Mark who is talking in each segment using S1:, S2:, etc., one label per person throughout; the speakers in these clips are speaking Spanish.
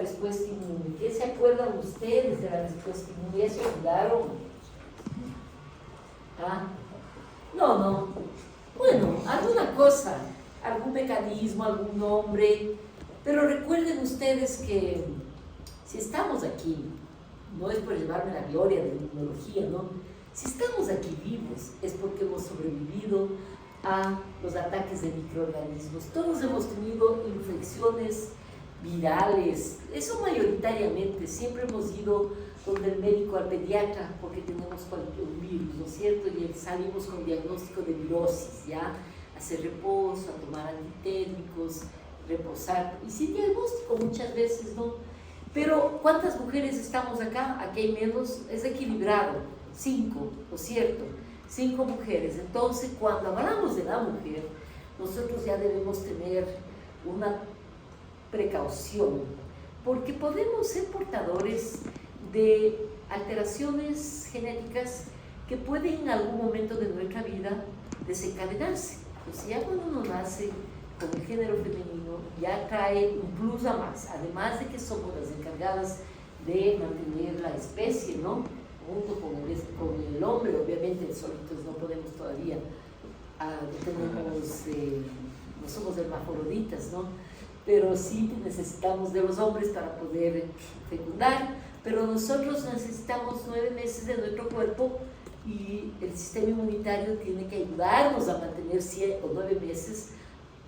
S1: respuesta inmune. ¿Qué se acuerdan ustedes de la respuesta inmune? ¿Ya se olvidaron? ¿Ah? No. Bueno, alguna cosa, algún mecanismo, algún nombre, pero recuerden ustedes que si estamos aquí, no es por llevarme la gloria de la inmunología, ¿no? Si estamos aquí vivos es porque hemos sobrevivido a los ataques de microorganismos. Todos hemos tenido infecciones virales, eso mayoritariamente, siempre hemos ido donde el médico al pediatra porque tenemos cualquier virus, ¿no es cierto? Y salimos con diagnóstico de virosis, ¿ya? Hacer reposo, a tomar antitérmicos, reposar, y sin diagnóstico muchas veces, ¿no? Pero ¿cuántas mujeres estamos acá? Aquí hay menos, es equilibrado, 5, ¿no es cierto? 5 mujeres. Entonces, cuando hablamos de la mujer, nosotros ya debemos tener una precaución, porque podemos ser portadores de alteraciones genéticas que pueden en algún momento de nuestra vida desencadenarse. Pues ya cuando uno nace con el género femenino, ya trae un plus a más, además de que somos las encargadas de mantener la especie, ¿no? Junto con el hombre, obviamente solitos no podemos todavía, no somos hermafroditas, ¿no? Pero sí necesitamos de los hombres para poder fecundar, pero nosotros necesitamos 9 meses de nuestro cuerpo y el sistema inmunitario tiene que ayudarnos a mantener 7 o 9 meses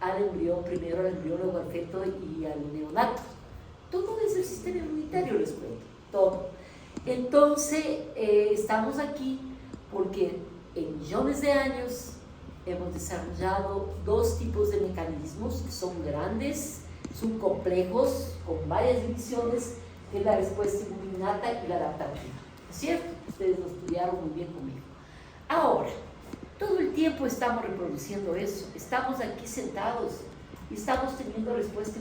S1: al embrión, primero al embrión, luego al feto y al neonato. Todo es el sistema inmunitario, les cuento, todo. Entonces, estamos aquí porque en millones de años hemos desarrollado 2 tipos de mecanismos que son grandes, son complejos, con varias divisiones, que es la respuesta inmunitaria y la adaptativa. ¿Es cierto? Ustedes lo estudiaron muy bien conmigo. Ahora, todo el tiempo estamos reproduciendo eso, estamos aquí sentados y estamos teniendo respuesta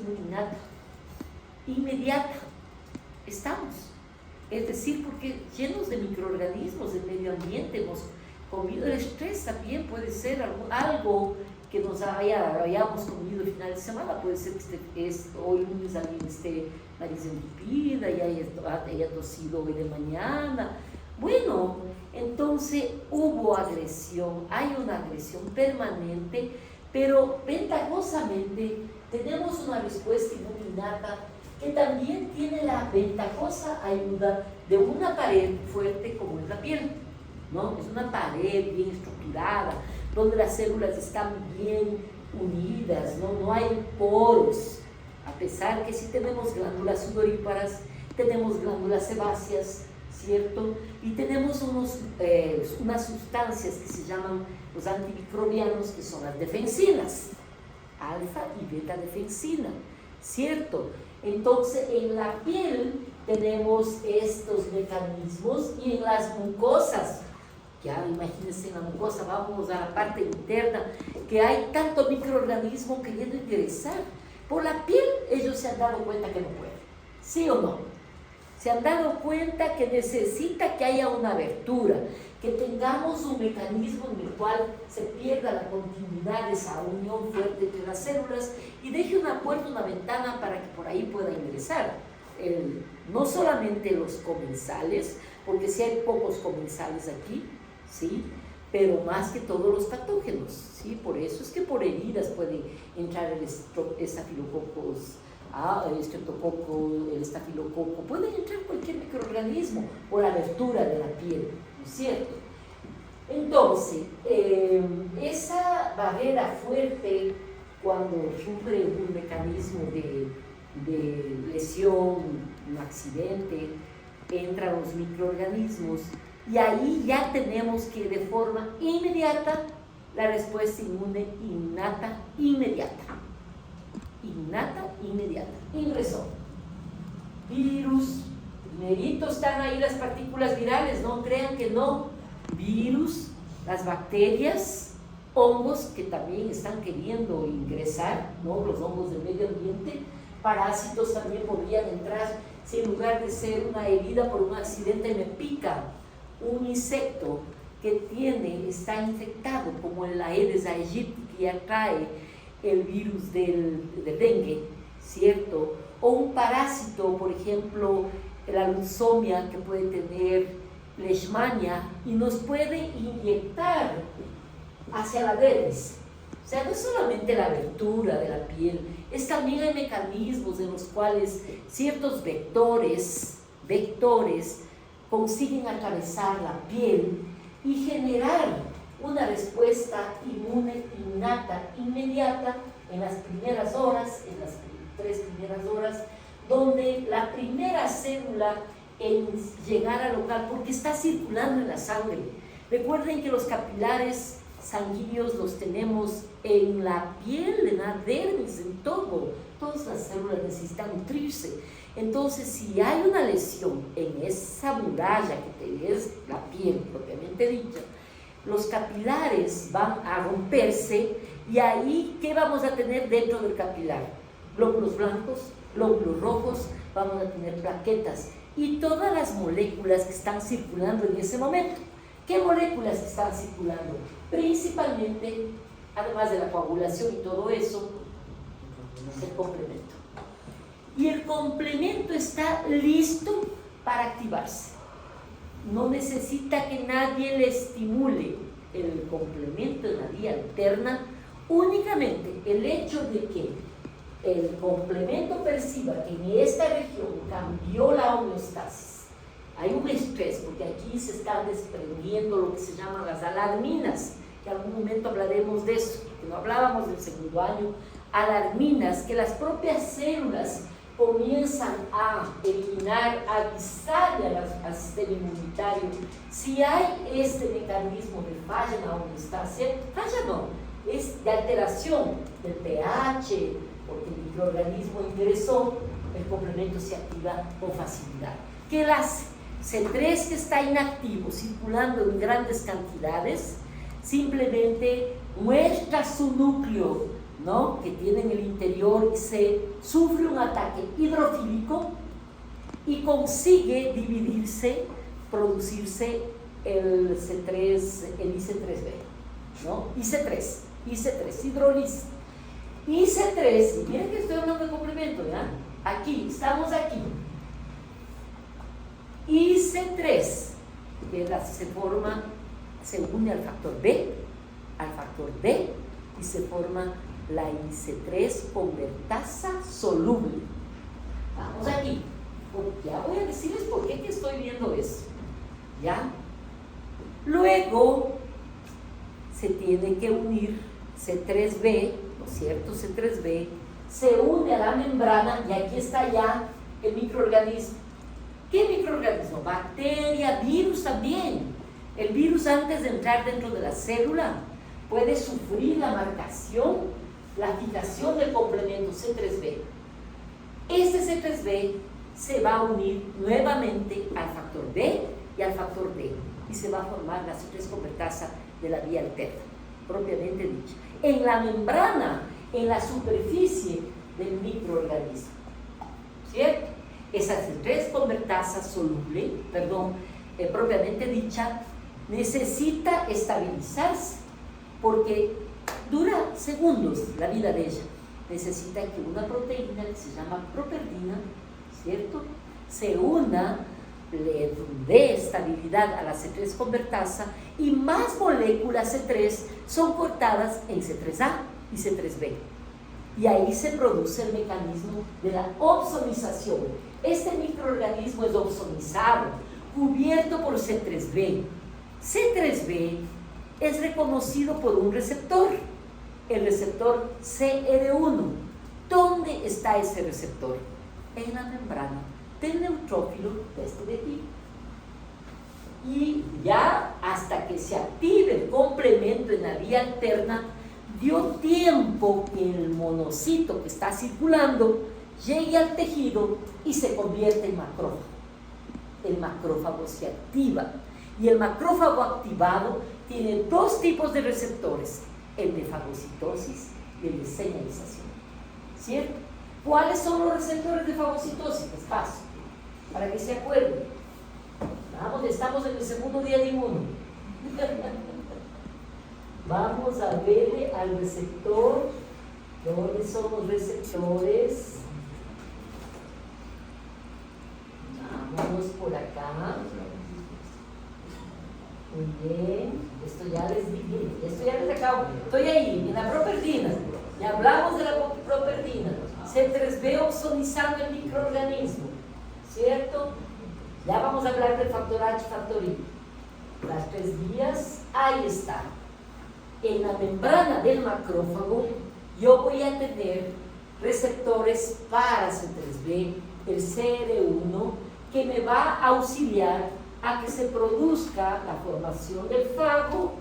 S1: inmediata, estamos. Es decir, porque llenos de microorganismos, de medio ambiente, hemos comido. El estrés también puede ser algo que nos hayamos comido el final de semana. Puede ser que hoy lunes alguien esté nariz entupida y haya tosido hoy de mañana. Bueno, entonces hubo agresión, hay una agresión permanente, pero ventajosamente tenemos una respuesta inmunitaria que también tiene la ventajosa ayuda de una pared fuerte como es la piel, ¿no? Es una pared bien estructurada, donde las células están bien unidas, ¿no? No hay poros, a pesar que sí tenemos glándulas sudoríparas, tenemos glándulas sebáceas, ¿cierto? Y tenemos unas sustancias que se llaman los antimicrobianos, que son las defensinas, alfa y beta defensina, ¿cierto? Entonces, en la piel tenemos estos mecanismos y en las mucosas, ya imagínense en la mucosa, vamos a la parte interna, que hay tanto microorganismo queriendo ingresar. Por la piel ellos se han dado cuenta que no pueden, ¿sí o no? Se han dado cuenta que necesita que haya una abertura, que tengamos un mecanismo en el cual se pierda la continuidad de esa unión fuerte entre las células y deje una puerta, una ventana para que por ahí pueda ingresar. No solamente los comensales, porque sí hay pocos comensales aquí, ¿sí? Pero más que todos los patógenos, ¿sí? Por eso es que por heridas puede entrar el estafilococos, el estreptococo, el estafilococo, puede entrar cualquier microorganismo por la abertura de la piel, ¿no es cierto? Entonces, esa barrera fuerte, cuando sufre un mecanismo de lesión, un accidente, entran los microorganismos y ahí ya tenemos que de forma inmediata la respuesta inmune innata inmediata. Ingresó virus, primerito están ahí las partículas virales, no crean que no, virus, las bacterias, hongos que también están queriendo ingresar, ¿no? Los hongos del medio ambiente, parásitos también podrían entrar. Si en lugar de ser una herida por un accidente me pica un insecto que está infectado, como el Aedes aegypti, que ya trae el virus del dengue, ¿cierto? o un parásito, por ejemplo, la leucemia que puede tener leishmania y nos puede inyectar hacia la dermis. O sea, no es solamente la abertura de la piel, es también hay mecanismos en los cuales ciertos vectores consiguen atravesar la piel y generar una respuesta inmune innata, inmediata, en las primeras horas, en las 3 primeras horas, donde la primera célula en llegar al local, porque está circulando en la sangre. Recuerden que los capilares sanguíneos los tenemos en la piel, en la dermis, en todo. Todas las células necesitan nutrirse. Entonces, si hay una lesión en esa muralla que es la piel propiamente dicha, los capilares van a romperse y ahí, ¿qué vamos a tener dentro del capilar? Glóbulos blancos, glóbulos rojos, vamos a tener plaquetas y todas las moléculas que están circulando en ese momento. ¿Qué moléculas están circulando? Principalmente, además de la coagulación y todo eso, el complemento. Y el complemento está listo para activarse. No necesita que nadie le estimule. El complemento en la vía alterna, únicamente el hecho de que el complemento perciba que en esta región cambió la homeostasis. Hay un estrés, porque aquí se están desprendiendo lo que se llaman las alarminas, que en algún momento hablaremos de eso, que no hablábamos del segundo año, alarminas, que las células comienzan a eliminar, a avisarle al sistema inmunitario. Si hay este mecanismo de falla en la homeostasis, falla no, es de alteración del pH, porque el microorganismo ingresó, el complemento se activa con facilidad. ¿Qué hace? C3 que está inactivo, circulando en grandes cantidades, simplemente muestra su núcleo, ¿no?, que tiene en el interior y se sufre un ataque hidrofílico y consigue dividirse, producirse el C3, el IC3B, ¿no? IC3, hidroliza. IC3, miren que estoy hablando de complemento, ¿ya? Aquí, estamos aquí. IC3, que se une al factor B, al factor D, y se forma la IC3 convertasa soluble. Vamos aquí. Ya voy a decirles por qué que estoy viendo eso. ¿Ya? Luego se tiene que unir C3B, ¿no es cierto? C3B se une a la membrana y aquí está ya el microorganismo. ¿Qué microorganismo? Bacteria, virus también. El virus, antes de entrar dentro de la célula, puede sufrir la marcación, la fijación del complemento C3B. Este C3B se va a unir nuevamente al factor B y al factor D y se va a formar la C3 convertasa de la vía alterna, propiamente dicha, en la membrana, en la superficie del microorganismo, ¿cierto? Esa C3 convertasa soluble, propiamente dicha, necesita estabilizarse porque dura segundos la vida de ella. Necesita que una proteína que se llama properdina, ¿cierto?, se una, le dé estabilidad a la C3 convertasa y más moléculas C3 son cortadas en C3A y C3B. Y ahí se produce el mecanismo de la opsonización. Este microorganismo es opsonizado, cubierto por C3B. C3B es reconocido por un receptor, el receptor CR1. ¿Dónde está ese receptor? En la membrana del neutrófilo de este de aquí. Y ya hasta que se active el complemento en la vía alterna, dio tiempo que el monocito que está circulando llegue al tejido y se convierte en macrófago. El macrófago se activa y el macrófago activado tiene dos tipos de receptores, el de fagocitosis y el de señalización, ¿cierto? ¿Cuáles son los receptores de fagocitosis? Les paso, para que se acuerden. Vamos, estamos en el segundo día de inmuno. Vamos a verle al receptor. ¿Dónde son los receptores? vamos por acá. Muy bien, esto ya les acabo. Estoy ahí, en la properdina. Ya hablamos de la properdina. C3b ozonizando el microorganismo, ¿cierto? Ya vamos a hablar del factor H, factor I. Las 3 vías, ahí está. En la membrana del macrófago, yo voy a tener receptores para C3b, el CR1, que me va a auxiliar a que se produzca la formación del fago,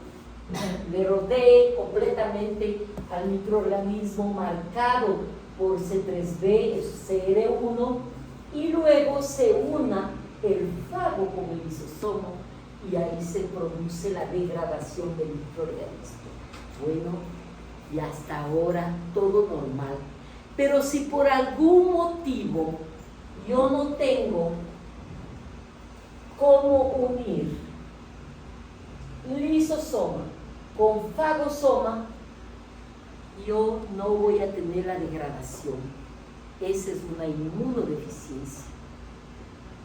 S1: le rodee completamente al microorganismo marcado por C3b, CR1, y luego se una el fago con el lisosomo y ahí se produce la degradación del microorganismo. Bueno, y hasta ahora todo normal. Pero si por algún motivo yo no tengo cómo unir lisosoma con fagosoma, yo no voy a tener la degradación. Esa es una inmunodeficiencia.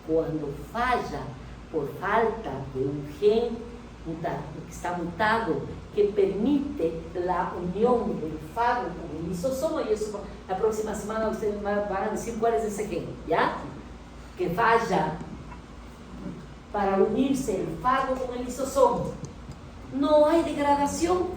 S1: Cuando falla por falta de un gen que está mutado, que permite la unión del fago con el lisosoma, y eso la próxima semana ustedes van a decir cuál es ese gen, ¿ya? Que falla para unirse el fago con el lisosoma, no hay degradación.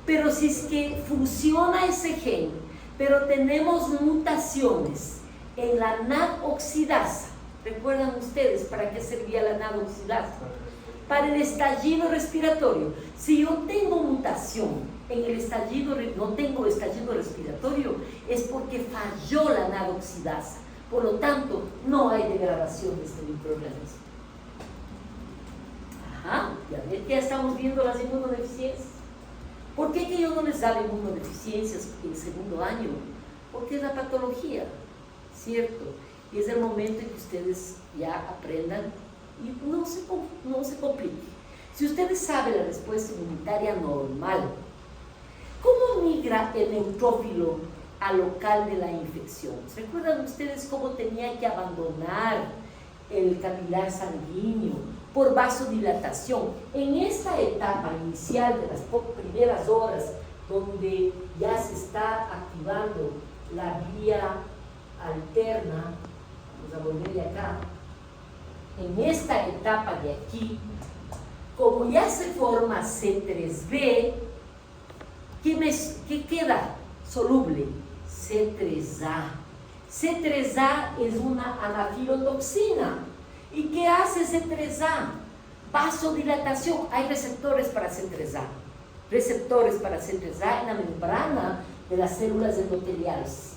S1: Pero si es que funciona ese gen, pero tenemos mutaciones en la NAD-oxidasa, ¿recuerdan ustedes para qué servía la NAD-oxidasa? Para el estallido respiratorio. Si yo tengo mutación en el estallido, no tengo estallido respiratorio, es porque falló la NAD-oxidasa. Por lo tanto, no hay degradación de este microorganismo. Ajá, ya estamos viendo las inmunodeficiencias. ¿Por qué que yo no les daba inmunodeficiencias en el segundo año? Porque es la patología, ¿cierto? Y es el momento en que ustedes ya aprendan y no se complique. Si ustedes saben la respuesta inmunitaria normal, ¿cómo migra el neutrófilo al local de la infección? ¿Recuerdan ustedes cómo tenía que abandonar el capilar sanguíneo por vasodilatación? En esta etapa inicial de las primeras horas, donde ya se está activando la vía alterna, vamos a volver de acá, en esta etapa de aquí, como ya se forma C3b, ¿qué queda soluble? C3a. C3a es una anafilotoxina. ¿Y qué hace C3a? Vasodilatación. Hay receptores para C3a. Receptores para C3a en la membrana de las células endoteliales.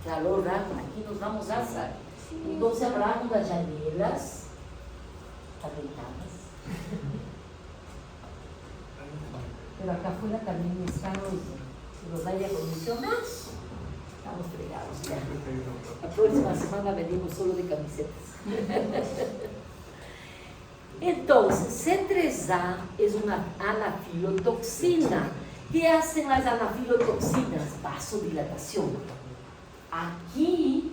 S1: Calor, aquí nos vamos a hacer. Entonces hablamos de las janelas, las ventanas. Pero acá afuera también están los aire acondicionados. Estamos fregados ya. La próxima semana venimos solo de camisetas. Entonces, C3a es una anafilotoxina. ¿Qué hacen las anafilotoxinas? Vasodilatación. Aquí,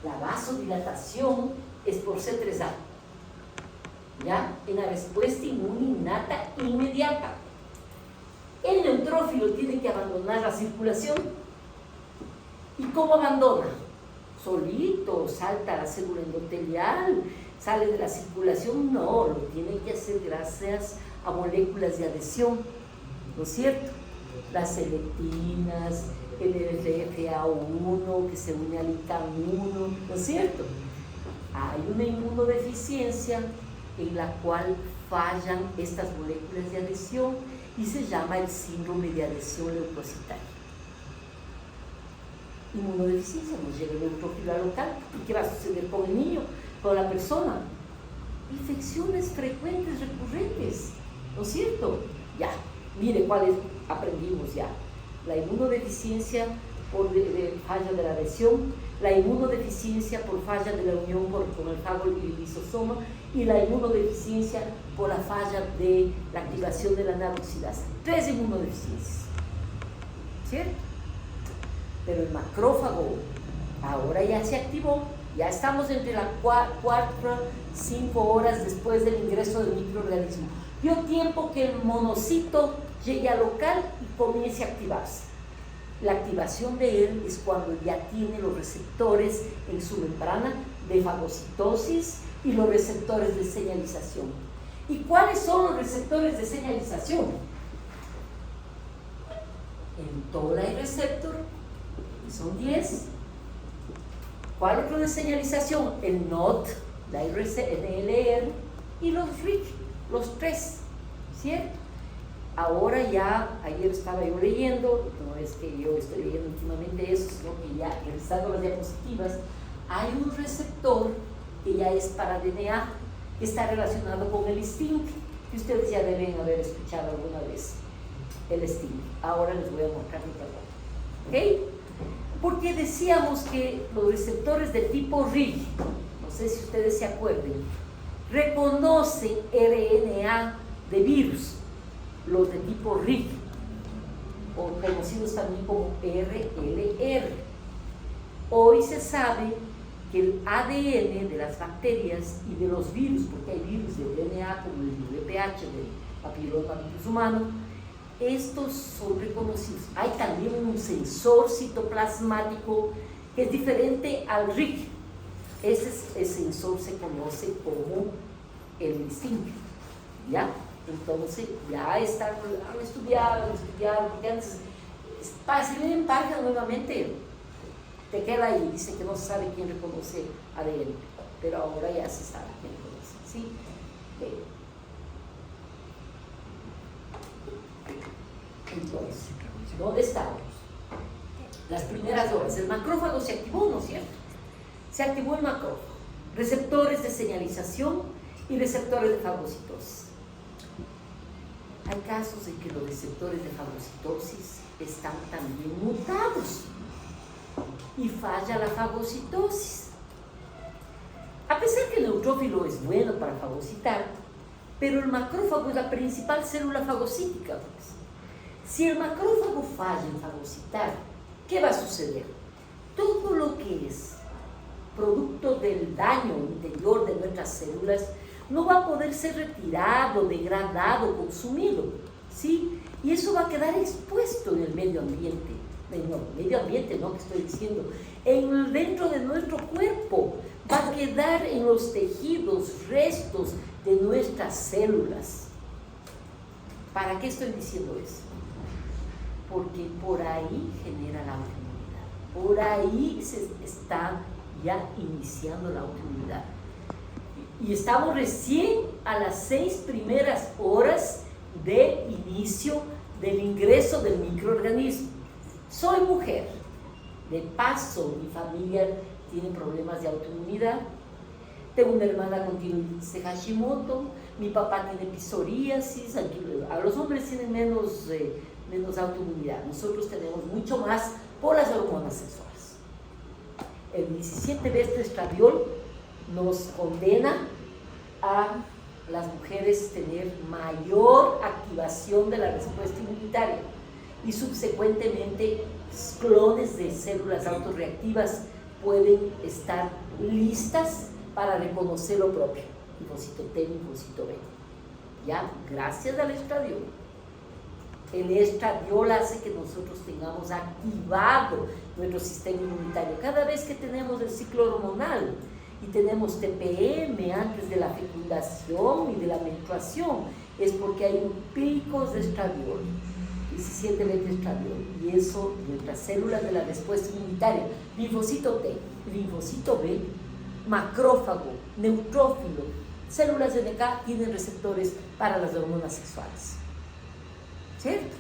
S1: la vasodilatación es por C3a. ¿Ya? En la respuesta inmune innata inmediata. El neutrófilo tiene que abandonar la circulación. ¿Y cómo abandona? Solito, salta a la célula endotelial, sale de la circulación. No, lo tiene que hacer gracias a moléculas de adhesión, ¿no es cierto? Las selectinas, el FGA1 que se une al ICAM1, ¿no es cierto? Hay una inmunodeficiencia en la cual fallan estas moléculas de adhesión y se llama el síndrome de adhesión leucocitaria. Inmunodeficiencia, nos llega el neutrófilo local. ¿Y qué va a suceder con el niño, con la persona? Infecciones frecuentes, recurrentes, ¿no es cierto? Ya, mire cuáles aprendimos ya. La inmunodeficiencia por falla de la adhesión, la inmunodeficiencia por falla de la unión con el fago y el lisosoma, y la inmunodeficiencia por la falla de la activación de la NAD-oxidasa. 3 inmunodeficiencias, ¿cierto? Pero el macrófago ahora ya se activó Ya estamos entre las 4 y 5 horas después del ingreso del microorganismo. Dio tiempo que el monocito llegue al local y comience a activarse. La activación de él es cuando ya tiene los receptores en su membrana de fagocitosis y los receptores de señalización. ¿Y cuáles son los receptores de señalización? En Toll-like receptor, son 10. ¿Cuál otro de señalización? El NOT, la NLR y los RIC, los 3, ¿cierto? Ahora ya, ayer estaba yo leyendo, no es que yo esté leyendo últimamente eso, sino que ya revisando las diapositivas, hay un receptor que ya es para DNA, que está relacionado con el STING, que ustedes ya deben haber escuchado alguna vez, el STING. Ahora les voy a mostrar mi trabajo. ¿Ok? Porque decíamos que los receptores de tipo RIG, no sé si ustedes se acuerden, reconocen RNA de virus, los de tipo RIG, o conocidos también como RLR. Hoy se sabe que el ADN de las bacterias y de los virus, porque hay virus de DNA como el VPH, del papilomavirus humano, estos son reconocidos. Hay también un sensor citoplasmático que es diferente al RIG. Ese sensor se conoce como el STING, ¿ya? Entonces ya han estudiado, porque antes, si vienen páginas nuevamente, te queda ahí, dice que no se sabe quién reconoce ADN, pero ahora ya se sabe quién reconoce, ¿sí? Entonces, ¿dónde estamos? Las primeras horas, el macrófago se activó, ¿no es cierto? Se activó el macrófago, receptores de señalización y receptores de fagocitosis. Hay casos en que los receptores de fagocitosis están también mutados y falla la fagocitosis. A pesar que el neutrófilo es bueno para fagocitar, pero el macrófago es la principal célula fagocítica, pues. Si el macrófago falla en fagocitar, ¿qué va a suceder? Todo lo que es producto del daño interior de nuestras células no va a poder ser retirado, degradado, consumido, ¿sí? Y eso va a quedar expuesto en el medio ambiente. No, medio ambiente no, que estoy diciendo, dentro de nuestro cuerpo, va a quedar en los tejidos, restos de nuestras células. ¿Para qué estoy diciendo eso? Porque por ahí genera la autoinmunidad, por ahí se está ya iniciando la autoinmunidad. Y estamos recién a las 6 primeras horas de inicio del ingreso del microorganismo. Soy mujer, de paso mi familia tiene problemas de autoinmunidad, tengo una hermana con tiroides de Hashimoto, mi papá tiene psoríasis, a los hombres tienen menos autoinmunidad, nosotros tenemos mucho más por las hormonas sexuales. El 17 estradiol nos condena a las mujeres tener mayor activación de la respuesta inmunitaria y subsecuentemente clones de células autorreactivas pueden estar listas para reconocer lo propio, linfocito T, linfocito B. Ya, gracias al estradiol. El estradiol hace que nosotros tengamos activado nuestro sistema inmunitario. Cada vez que tenemos el ciclo hormonal y tenemos TPM antes de la fecundación y de la menstruación, es porque hay un pico de estradiol, 17 veces estradiol, y eso, nuestras células de la respuesta inmunitaria, linfocito T, linfocito B, macrófago, neutrófilo, células de NK tienen receptores para las hormonas sexuales. ¿Cierto?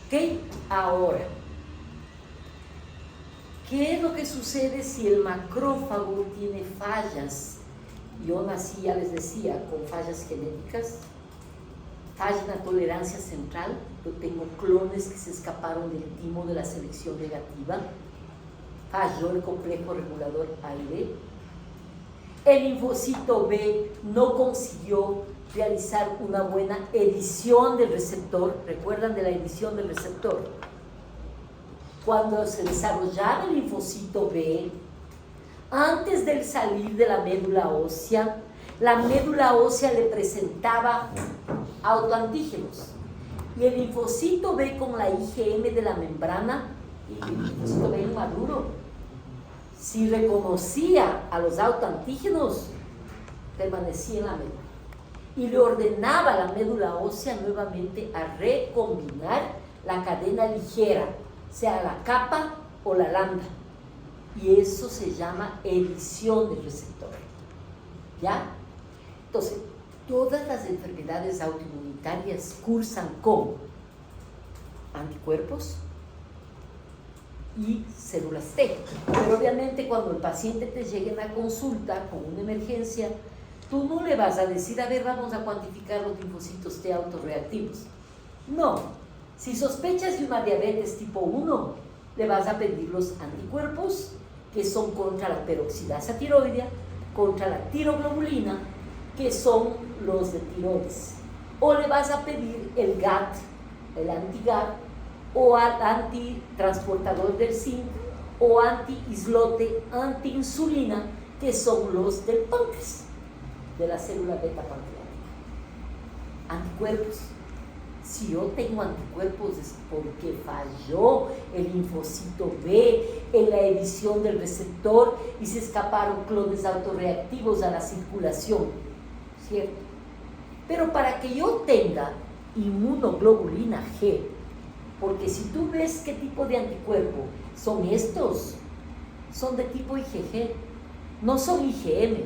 S1: ¿Ok? Ahora, ¿qué es lo que sucede si el macrófago tiene fallas? Yo nací, ya les decía, con fallas genéticas, falla en la tolerancia central, yo tengo clones que se escaparon del timo de la selección negativa, falló el complejo regulador A y B, el linfocito B no consiguió realizar una buena edición del receptor. ¿Recuerdan de la edición del receptor? Cuando se desarrollaba el linfocito B, Antes del salir de la médula ósea le presentaba autoantígenos. Y el linfocito B con la IgM de la membrana, y el linfocito B inmaduro, si reconocía a los autoantígenos, permanecía en la médula. Y le ordenaba a la médula ósea nuevamente a recombinar la cadena ligera, sea la capa o la lambda. Y eso se llama edición del receptor. ¿Ya? Entonces, todas las enfermedades autoinmunitarias cursan con anticuerpos y células T. Pero obviamente cuando el paciente te llegue en la consulta con una emergencia, tú no le vas a decir, a ver, vamos a cuantificar los linfocitos T autorreactivos. No. Si sospechas de una diabetes tipo 1, le vas a pedir los anticuerpos que son contra la peroxidasa tiroidea, contra la tiroglobulina, que son los de tiroides. O le vas a pedir el GAT, el anti-GAT, o al antitransportador del zinc, o anti-islote, anti-insulina, que son los del páncreas, de la célula beta pancreática. Anticuerpos. Si yo tengo anticuerpos es porque falló el linfocito B en la edición del receptor y se escaparon clones autorreactivos a la circulación, ¿cierto? Pero para que yo tenga inmunoglobulina G, porque si tú ves qué tipo de anticuerpo son estos, son de tipo IgG, no son IgM.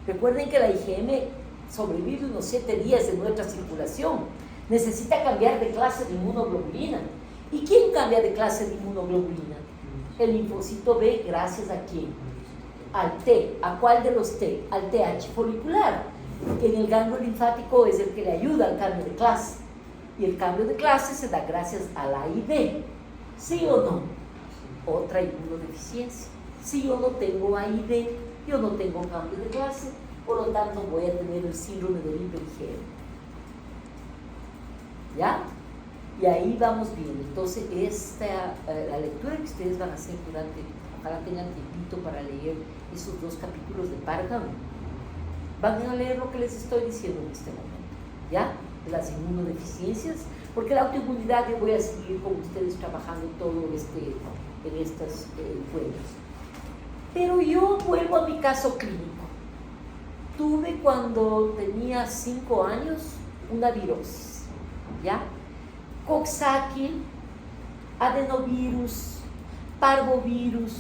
S1: Recuerden que la IgM sobrevive unos 7 días en nuestra circulación. Necesita cambiar de clase de inmunoglobulina. ¿Y quién cambia de clase de inmunoglobulina? El linfocito B, gracias a quién? Al T. ¿A cuál de los T? Al TH folicular, que en el ganglio linfático es el que le ayuda al cambio de clase. Y el cambio de clase se da gracias a la ID. ¿Sí o no? Otra inmunodeficiencia. Si yo no tengo AID, yo no tengo cambio de clase, por lo tanto voy a tener el síndrome del hiper-IgM. ¿Ya? Y ahí vamos viendo. Entonces, la lectura que ustedes van a hacer ojalá tengan tiempito para leer esos 2 capítulos de Párgamo, van a leer lo que les estoy diciendo en este momento, ¿ya? De las inmunodeficiencias, porque la autoinmunidad yo voy a seguir con ustedes trabajando todo en estos juegos. Pero yo vuelvo a mi caso clínico. Tuve cuando tenía 5 años una virosis. ¿Ya? Coxsackie, adenovirus, parvovirus,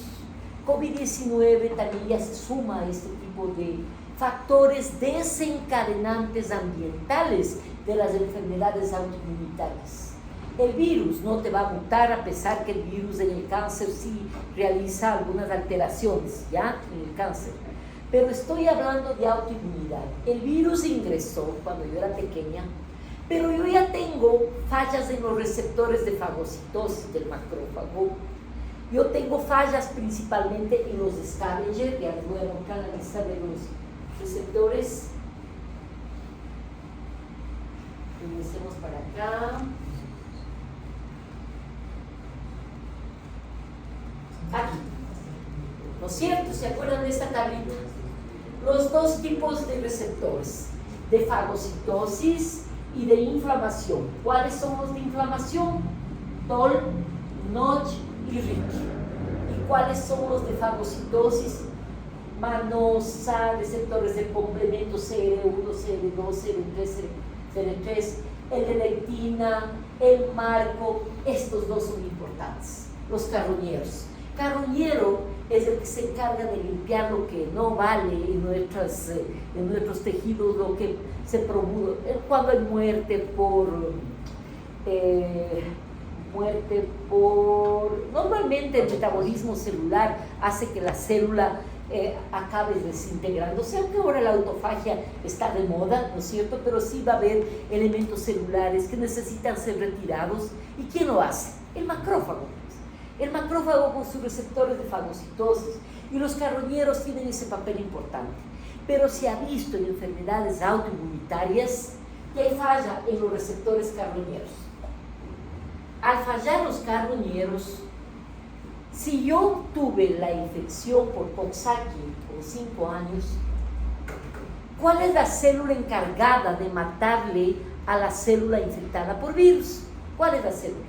S1: COVID-19 también ya se suma a este tipo de factores desencadenantes ambientales de las enfermedades autoinmunitarias. El virus no te va a mutar, a pesar que el virus en el cáncer sí realiza algunas alteraciones, ¿ya? En el cáncer. Pero estoy hablando de autoinmunidad. El virus ingresó cuando yo era pequeña, pero yo ya tengo fallas en los receptores de fagocitosis del macrófago. Yo tengo fallas principalmente en los de scavenger, ya les voy a mostrar la lista de los receptores. Empecemos para acá. Aquí. ¿No es cierto? ¿Se acuerdan de esta tablita? Los 2 tipos de receptores, de fagocitosis y de inflamación. ¿Cuáles son los de inflamación? TOL, NOTCH y RIC. ¿Y cuáles son los de fagocitosis? Manosa, receptores de complemento CR1, CR2, CR3, el de lectina, el marco. Estos 2 son importantes. Los carroñeros. Carroñero es el que se encarga de limpiar lo que no vale en nuestros tejidos, lo que se produce cuando hay muerte normalmente el metabolismo celular hace que la célula acabe desintegrándose, aunque ahora la autofagia está de moda, ¿no es cierto? Pero sí va a haber elementos celulares que necesitan ser retirados. ¿Y quién lo hace? El macrófago. El macrófago con sus receptores de fagocitosis, y los carroñeros tienen ese papel importante. Pero se ha visto en enfermedades autoinmunitarias que hay falla en los receptores carroñeros. Al fallar los carroñeros, Si yo tuve la infección por Coxsackie con 5 años, ¿cuál es la célula encargada de matarle a la célula infectada por virus? ¿Cuál es la célula?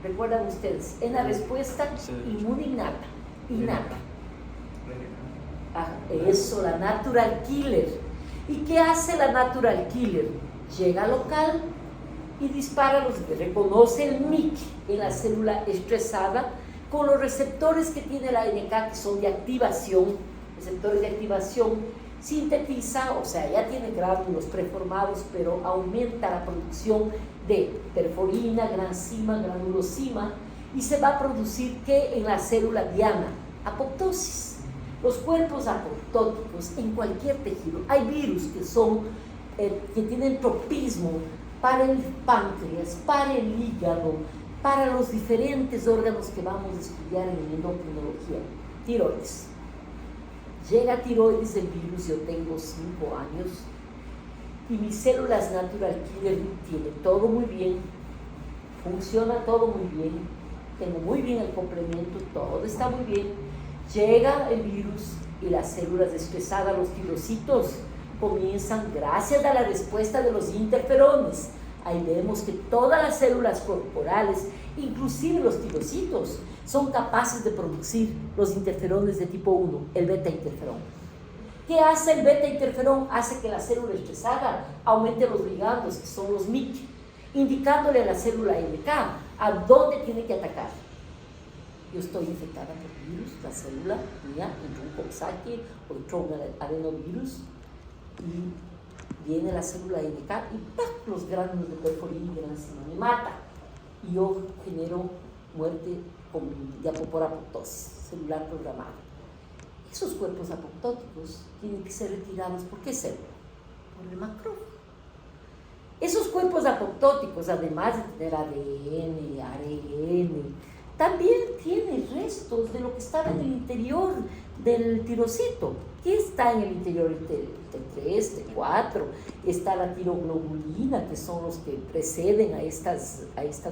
S1: Recuerdan ustedes, en la respuesta inmune innata. Eso, la natural killer. ¿Y qué hace la natural killer? Llega local y dispara reconoce el MIC en la célula estresada con los receptores que tiene la NK, que son de activación, receptores de activación, sintetiza, o sea, ya tiene gránulos preformados, pero aumenta la producción de perforina, granzima, granulosima, y se va a producir ¿qué? En la célula diana, apoptosis. Los cuerpos apoptóticos en cualquier tejido, hay virus que tienen tropismo para el páncreas, para el hígado, para los diferentes órganos que vamos a estudiar en endocrinología. Tiroides. Llega tiroides el virus, yo tengo 5 años, y mis células natural killer tiene todo muy bien, funciona todo muy bien, tengo muy bien el complemento, todo está muy bien. Llega el virus y las células estresadas, los tirocitos, comienzan, gracias a la respuesta de los interferones. Ahí vemos que todas las células corporales, inclusive los tirocitos, son capaces de producir los interferones de tipo 1, el beta interferón. ¿Qué hace el beta interferón? Hace que la célula estresada aumente los ligandos, que son los MIC, indicándole a la célula NK a dónde tiene que atacar. Yo estoy infectada por virus, la célula mía entró un Coxsackie o entró un adenovirus y viene la célula NK y ¡pac! Los gránulos de perforina y granzima me mata y yo genero muerte por apoptosis celular programada. Esos cuerpos apoptóticos tienen que ser retirados. ¿Por qué célula? Por el macrófago. Esos cuerpos apoptóticos, además de tener ADN, ARN, también tienen restos de lo que estaba en el interior del tirocito. ¿Qué está en el interior? El T3, T4, está la tiroglobulina, que son los que preceden a estas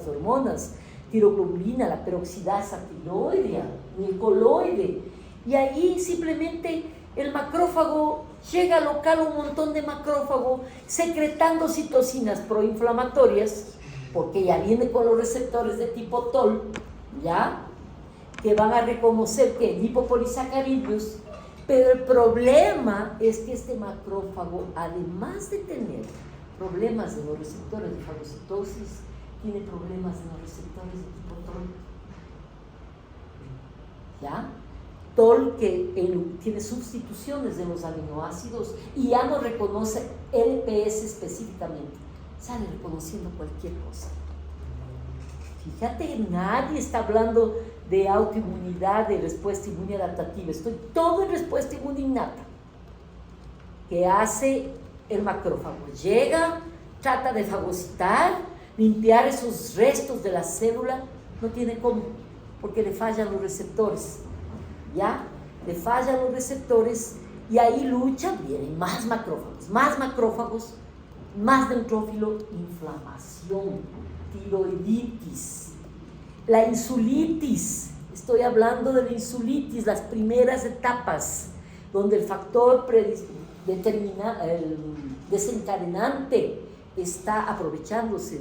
S1: hormonas, tiroglobulina, la peroxidasa tiroidea, el coloide, y ahí simplemente el macrófago llega local, un montón de macrófago secretando citocinas proinflamatorias, porque ya viene con los receptores de tipo TOL, ¿ya? Que van a reconocer que lipopolisacáridos, pero el problema es que este macrófago, además de tener problemas de los receptores de fagocitosis, tiene problemas en los receptores de tipo TOL. ¿Ya? TOL que tiene sustituciones de los aminoácidos y ya no reconoce LPS específicamente, sale reconociendo cualquier cosa. Fíjate, nadie está hablando de autoinmunidad, de respuesta inmune adaptativa, estoy todo en respuesta inmune innata. ¿Qué hace el macrófago? Llega, trata de fagocitar, limpiar esos restos de la célula, no tiene cómo, porque le fallan los receptores, ¿ya? Le fallan los receptores y ahí luchan, vienen más macrófagos, más neutrófilo, inflamación, tiroiditis, la insulitis, estoy hablando de la insulitis, las primeras etapas, donde el factor el desencadenante está aprovechándose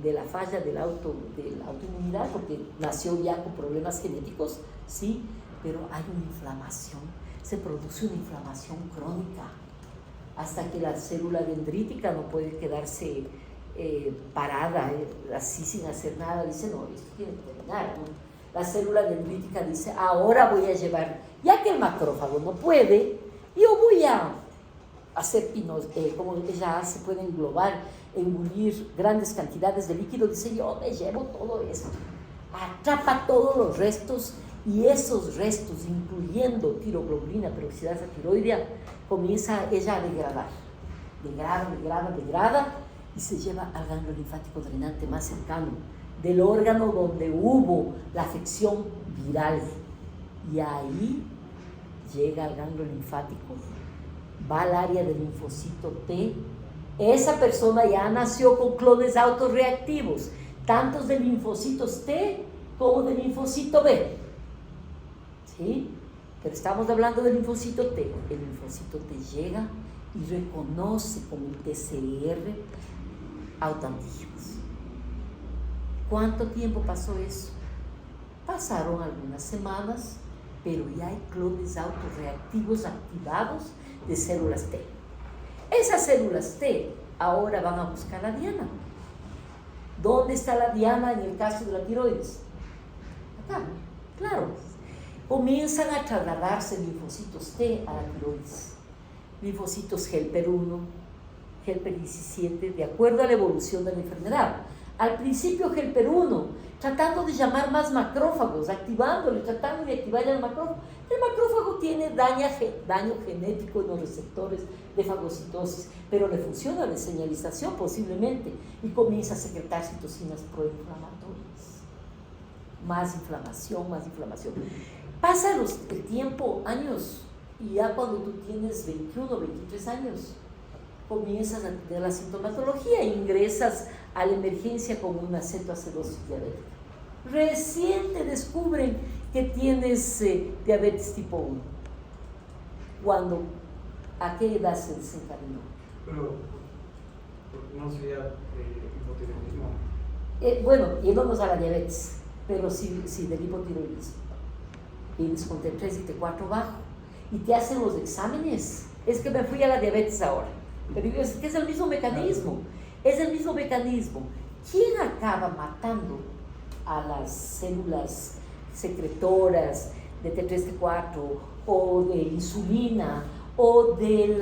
S1: de la falla de la autoinmunidad, porque nació ya con problemas genéticos, sí, pero hay una inflamación, se produce una inflamación crónica, hasta que la célula dendrítica no puede quedarse parada, así sin hacer nada, dice, no, esto tiene que terminar, ¿no? La célula dendrítica dice, ahora voy a llevar, ya que el macrófago no puede, yo voy a hacer como ella hace, puede englobar, engullir grandes cantidades de líquido, dice, yo me llevo todo esto, atrapa todos los restos, y esos restos, incluyendo tiroglobulina, peroxidasa tiroidea, comienza ella a degradar, degrada, y se lleva al ganglio linfático drenante más cercano, del órgano donde hubo la afección viral, y ahí llega al ganglio linfático, va al área del linfocito T, esa persona ya nació con clones autorreactivos, tantos de linfocitos T como del linfocito B. ¿Sí? Pero estamos hablando del linfocito T. El linfocito T llega y reconoce como un TCR autoantígenos. ¿Cuánto tiempo pasó eso? Pasaron algunas semanas, pero ya hay clones autorreactivos activados de células T. Esas células T ahora van a buscar la diana. ¿Dónde está la diana en el caso de la tiroides? Acá, claro. Comienzan a trasladarse linfocitos T a la tiroides. Linfocitos helper 1, helper 17, de acuerdo a la evolución de la enfermedad. Al principio helper 1, tratando de llamar más macrófagos, activándole, tratando de activar el macrófago. El macrófago tiene daño genético en los receptores de fagocitosis, pero le funciona la señalización posiblemente y comienza a secretar citocinas proinflamatorias. Más inflamación, más inflamación. Pasa el tiempo, años, y ya cuando tú tienes 21, 23 años, comienzas a tener la sintomatología e ingresas a la emergencia con una cetoacidosis diabética. Recién te descubren que tienes diabetes tipo 1. ¿A qué edad se desencadenó?
S2: Pero no sería hipotiroidismo.
S1: Bueno, yéndonos a la diabetes, pero sí del hipotiroidismo. Vienes con T3 y T4 bajo y te hacen los exámenes. Es que me fui a la diabetes ahora, pero es que es el mismo mecanismo. Es el mismo mecanismo. ¿Quién acaba matando a las células secretoras de T3, T4 o de insulina o del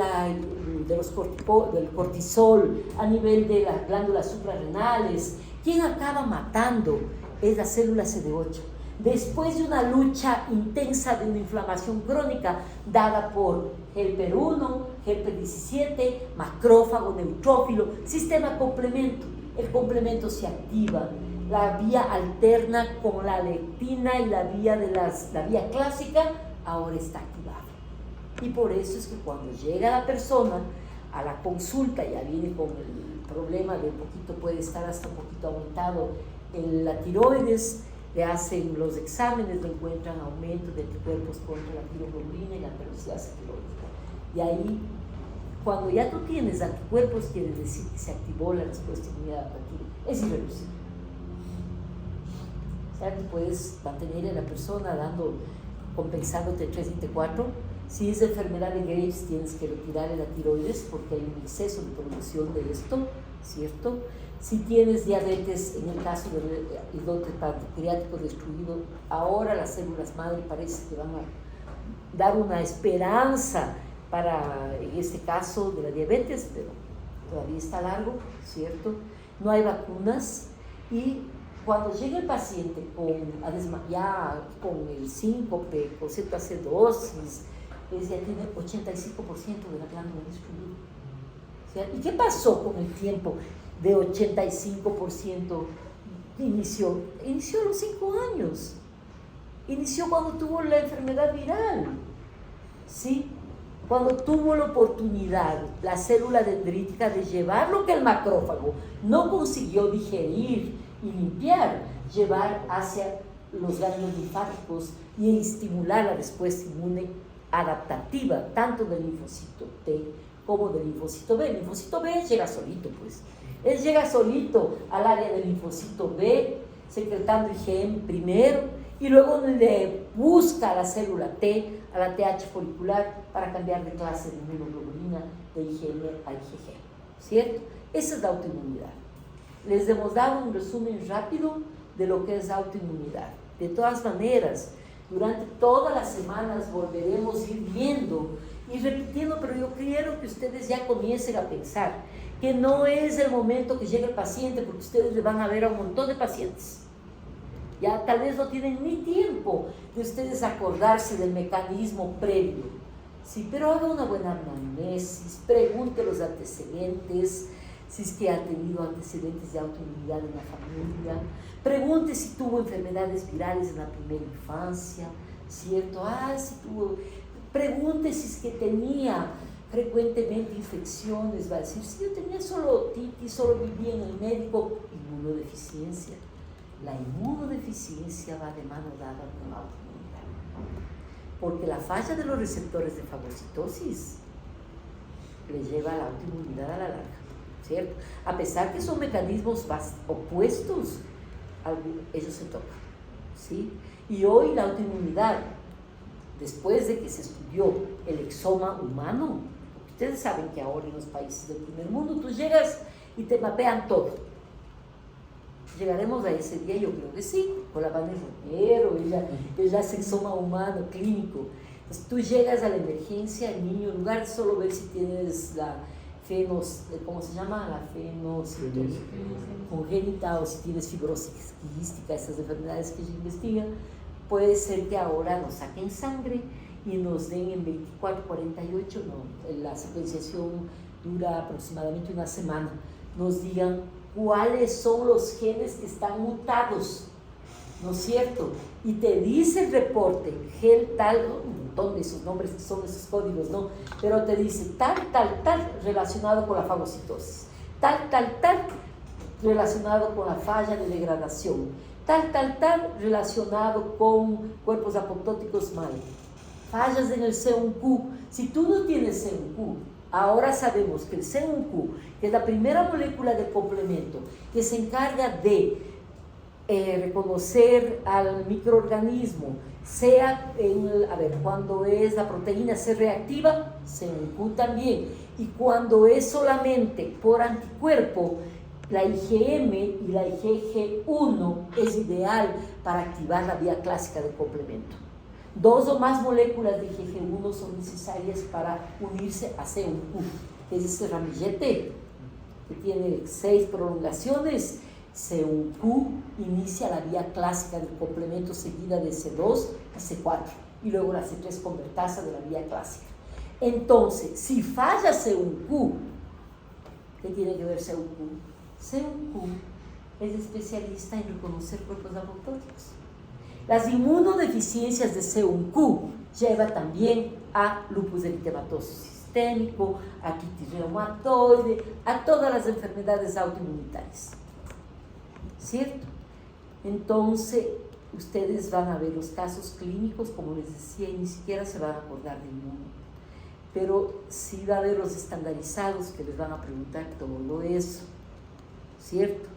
S1: cortisol a nivel de las glándulas suprarrenales? ¿Quién acaba matando? Es la célula CD8. Después de una lucha intensa de una inflamación crónica dada por helper 1, helper 17, macrófago, neutrófilo, sistema complemento. El complemento se activa, la vía alterna con la lectina y la vía clásica ahora está activada. Y por eso es que cuando llega la persona a la consulta, ya viene con el problema de un poquito, puede estar hasta un poquito aumentado en la tiroides, le hacen los exámenes, le encuentran aumento de anticuerpos contra la tiroglobulina y la peroxidasa tiroides. Y ahí, cuando ya tú tienes anticuerpos, quiere decir que se activó la respuesta inmune adaptativa. Es irreversible. O sea, tú puedes mantener a la persona compensando T3 y T4. Si es enfermedad de Graves, tienes que retirarle la tiroides porque hay un exceso de producción de esto, ¿cierto? Si tienes diabetes, en el caso del islote pancreático destruido, ahora las células madre parece que van a dar una esperanza para, en este caso, de la diabetes, pero todavía está largo, ¿cierto? No hay vacunas y cuando llega el paciente ya con el síncope, con cetoacidosis, ya tiene 85% de la glándula destruida. ¿Sí? ¿Y qué pasó con el tiempo de 85%? Inició a los 5 años. Inició cuando tuvo la enfermedad viral. ¿Sí? Cuando tuvo la oportunidad, la célula dendrítica, de llevar lo que el macrófago no consiguió digerir y limpiar, llevar hacia los ganglios linfáticos y estimular la respuesta inmune adaptativa, tanto del linfocito T como del linfocito B. El linfocito B llega solito, pues. Él llega solito al área del linfocito B, secretando IgM primero, y luego le busca a la célula T, a la TH folicular, para cambiar de clase de inmunoglobulina de IgM a IgG, ¿cierto? Esa es la autoinmunidad. Les hemos dado un resumen rápido de lo que es autoinmunidad. De todas maneras, durante todas las semanas volveremos a ir viendo y repitiendo, pero yo quiero que ustedes ya comiencen a pensar que no es el momento que llegue el paciente, porque ustedes le van a ver a un montón de pacientes. Ya tal vez no tienen ni tiempo de ustedes acordarse del mecanismo previo. Sí, pero haga una buena anamnesis, pregunte los antecedentes, si es que ha tenido antecedentes de autoinmunidad en la familia, pregunte si tuvo enfermedades virales en la primera infancia, ¿cierto? Si tuvo, pregunte si es que tenía frecuentemente infecciones, va a decir, si yo tenía solo otitis, solo vivía en el médico, inmunodeficiencia. La inmunodeficiencia va de mano dada con la autoinmunidad, porque la falla de los receptores de fagocitosis le lleva a la autoinmunidad a la larga, ¿cierto? A pesar que son mecanismos opuestos, ellos se tocan, ¿sí? Y hoy la autoinmunidad, después de que se estudió el exoma humano, ustedes saben que ahora en los países del primer mundo tú llegas y te mapean todo. ¿Llegaremos a ese día? Yo creo que sí, con la Vane Romero, ella hace exoma humano, clínico. Entonces, tú llegas a la emergencia, el niño, en lugar de solo ver si tienes la ¿cómo se llama? La fenocitosis congénita o si tienes fibrosis quística, esas enfermedades que ella investiga, puede ser que ahora nos saquen sangre y nos den en 24, 48, no, la secuenciación dura aproximadamente una semana, nos digan cuáles son los genes que están mutados, ¿no es cierto? Y te dice el reporte, gel tal, un montón de esos nombres que son esos códigos, ¿no? Pero te dice tal relacionado con la fagocitosis, tal relacionado con la falla de degradación, tal relacionado con cuerpos apoptóticos mal, fallas en el C1Q. Si tú no tienes C1Q, ahora sabemos que el C1Q, que es la primera molécula de complemento que se encarga de reconocer al microorganismo, sea cuando es la proteína C reactiva, C1Q también, y cuando es solamente por anticuerpo, la IgM y la IgG1 es ideal para activar la vía clásica de complemento. 2 o más moléculas de IgG1 son necesarias para unirse a C1Q, que es ese ramillete que tiene 6 prolongaciones. C1Q inicia la vía clásica del complemento seguida de C2 a C4 y luego la C3 convertasa de la vía clásica. Entonces, si falla C1Q, ¿qué tiene que ver C1Q? C1Q es especialista en reconocer cuerpos apoptóticos. Las inmunodeficiencias de C1Q llevan también a lupus eritematoso sistémico, a quitis reumatoide, a todas las enfermedades autoinmunitarias, ¿cierto? Entonces, ustedes van a ver los casos clínicos, como les decía, y ni siquiera se van a acordar de ninguno, pero sí va a haber los estandarizados que les van a preguntar todo eso, ¿cierto?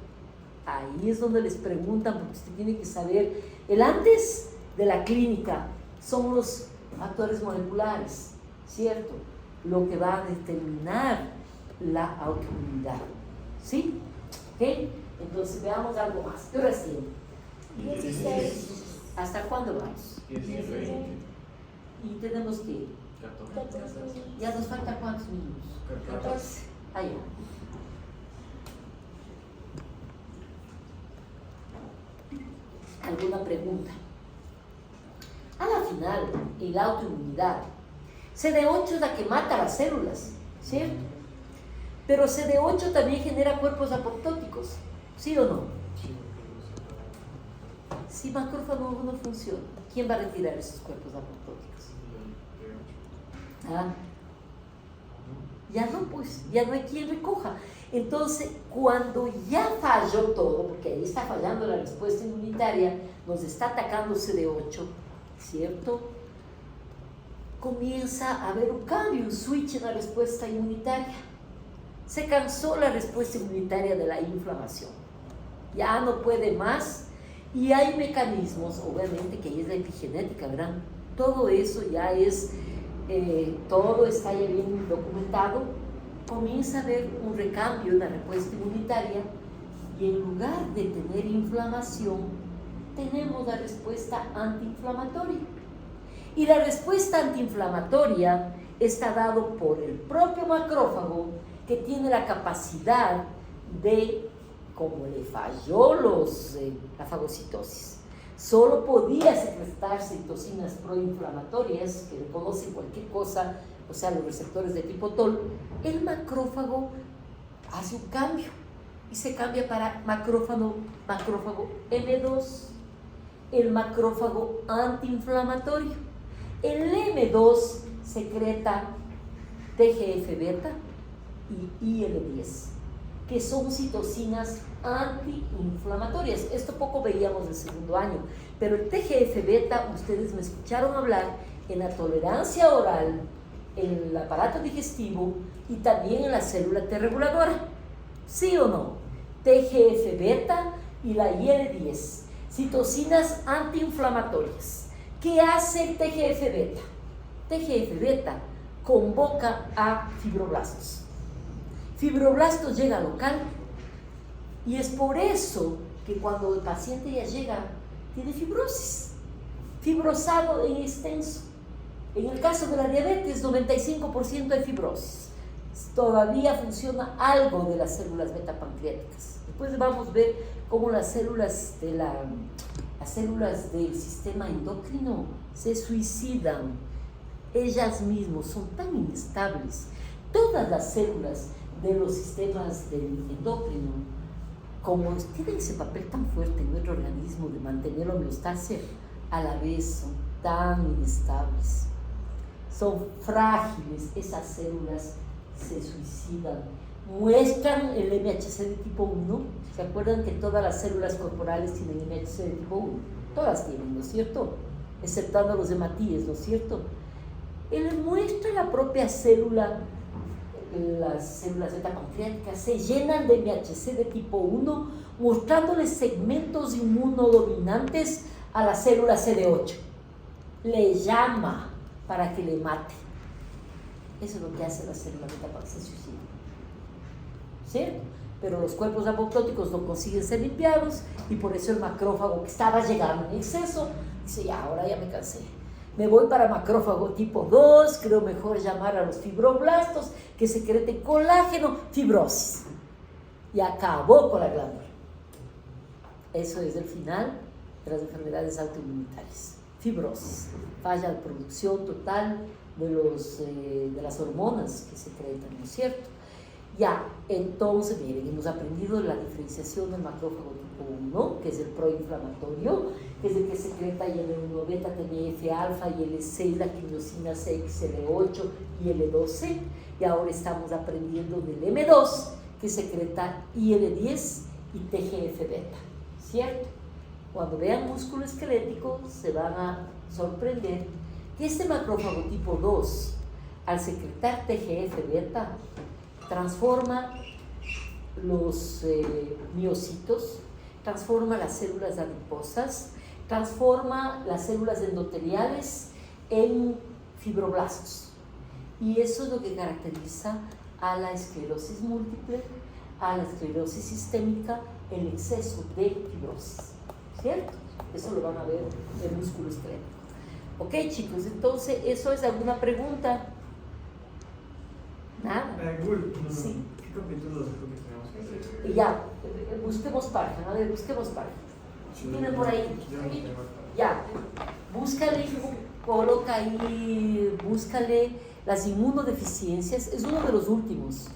S1: Ahí es donde les preguntan, porque usted tiene que saber, el antes de la clínica son los factores moleculares, ¿cierto? Lo que va a determinar la autoinmunidad, ¿sí? ¿Ok? Entonces veamos algo más. ¿Qué hora es tiempo?
S3: 16.
S1: ¿Hasta cuándo vamos?
S3: 16.
S1: Y tenemos que
S3: 14.
S1: ya nos faltan cuántos minutos.
S3: 14.
S1: Allá. ¿Alguna pregunta? A la final, en la autoinmunidad, CD8 es la que mata las células, ¿cierto? Pero CD8 también genera cuerpos apoptóticos, ¿sí o no? Si macrófago no funciona, ¿quién va a retirar esos cuerpos apoptóticos? ¿Ah? Ya no, pues, ya no hay quien recoja. Entonces, cuando ya falló todo, porque ahí está fallando la respuesta inmunitaria, nos está atacando CD8, ¿cierto? Comienza a haber un cambio, un switch en la respuesta inmunitaria. Se cansó la respuesta inmunitaria de la inflamación. Ya no puede más y hay mecanismos, obviamente que ahí es la epigenética, ¿verdad? Todo eso ya es, todo está ya bien documentado. Comienza a haber un recambio en la respuesta inmunitaria y en lugar de tener inflamación, tenemos la respuesta antiinflamatoria. Y la respuesta antiinflamatoria está dado por el propio macrófago, que tiene la capacidad de, como le falló la fagocitosis, solo podía secretar citocinas proinflamatorias que reconocen cualquier cosa, o sea, los receptores de tipo TOL. El macrófago hace un cambio y se cambia para macrófago M2, el macrófago antiinflamatorio. El M2 secreta TGF-beta y IL-10. que son citocinas antiinflamatorias. Esto poco veíamos en segundo año, pero el TGF-beta, ustedes me escucharon hablar en la tolerancia oral, en el aparato digestivo y también en la célula T reguladora. ¿Sí o no? TGF-beta y la IL-10, citocinas antiinflamatorias. ¿Qué hace el TGF-beta? TGF-beta convoca a fibroblastos. Fibroblastos llega local y es por eso que cuando el paciente ya llega, tiene fibrosis, fibrosado en extenso. En el caso de la diabetes, 95% de fibrosis. Todavía funciona algo de las células beta pancreáticas. Después vamos a ver cómo las células del sistema endocrino se suicidan. Ellas mismas son tan inestables. Todas las células de los sistemas del endocrino, como tienen ese papel tan fuerte en nuestro organismo de mantener la homeostasia, a la vez son tan inestables. Son frágiles, esas células se suicidan. Muestran el MHC de tipo 1. ¿Se acuerdan que todas las células corporales tienen MHC de tipo 1? Todas tienen, ¿no es cierto? Exceptando los hematíes, ¿no es cierto? Él muestra la propia célula, las células beta pancreáticas se llenan de MHC de tipo 1, mostrándole segmentos inmunodominantes a la célula CD8. Le llama para que le mate. Eso es lo que hace la célula beta pancreática, se suicida. ¿Cierto? Pero los cuerpos apoptóticos no consiguen ser limpiados y por eso el macrófago que estaba llegando en exceso dice, ya, ahora ya me cansé. Me voy para macrófago tipo 2, creo mejor llamar a los fibroblastos que secreten colágeno, fibrosis. Y acabó con la glándula. Eso es el final de las enfermedades autoinmunitarias. Fibrosis, falla de producción total de las hormonas que secretan, ¿no es cierto? Ya, entonces, miren, hemos aprendido la diferenciación del macrófago tipo 1, que es el proinflamatorio, que es el que secreta IL-1 beta, TNF-alfa, IL-6, la quimiosina CXL8 y L12, y ahora estamos aprendiendo del M2, que secreta IL-10 y TGF-beta, ¿cierto? Cuando vean músculo esquelético se van a sorprender que este macrófago tipo 2, al secretar TGF-beta, transforma los miocitos, transforma las células adiposas, transforma las células endoteliales en fibroblastos. Y eso es lo que caracteriza a la esclerosis múltiple, a la esclerosis sistémica, el exceso de fibrosis. ¿Cierto? Eso lo van a ver en el músculo esquelético. Ok, chicos, entonces, ¿eso es alguna pregunta? Nada. Sí.
S2: ¿Qué capítulo es lo que tenemos?
S1: Ya, busquemos página, a ver, busquemos página. Tienen por ahí. Ya, búscale, coloca ahí, búscale las inmunodeficiencias, es uno de los últimos.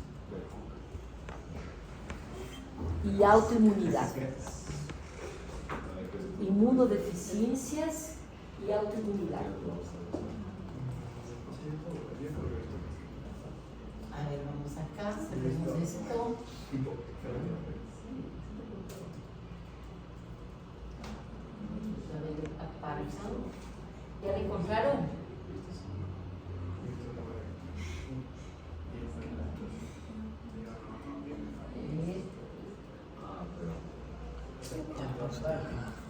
S1: Y autoinmunidad. Inmunodeficiencias y autoinmunidad. A ver, vamos acá, cerremos esto. A ver, aparezcan. ¿Ya lo encontraron? Ya.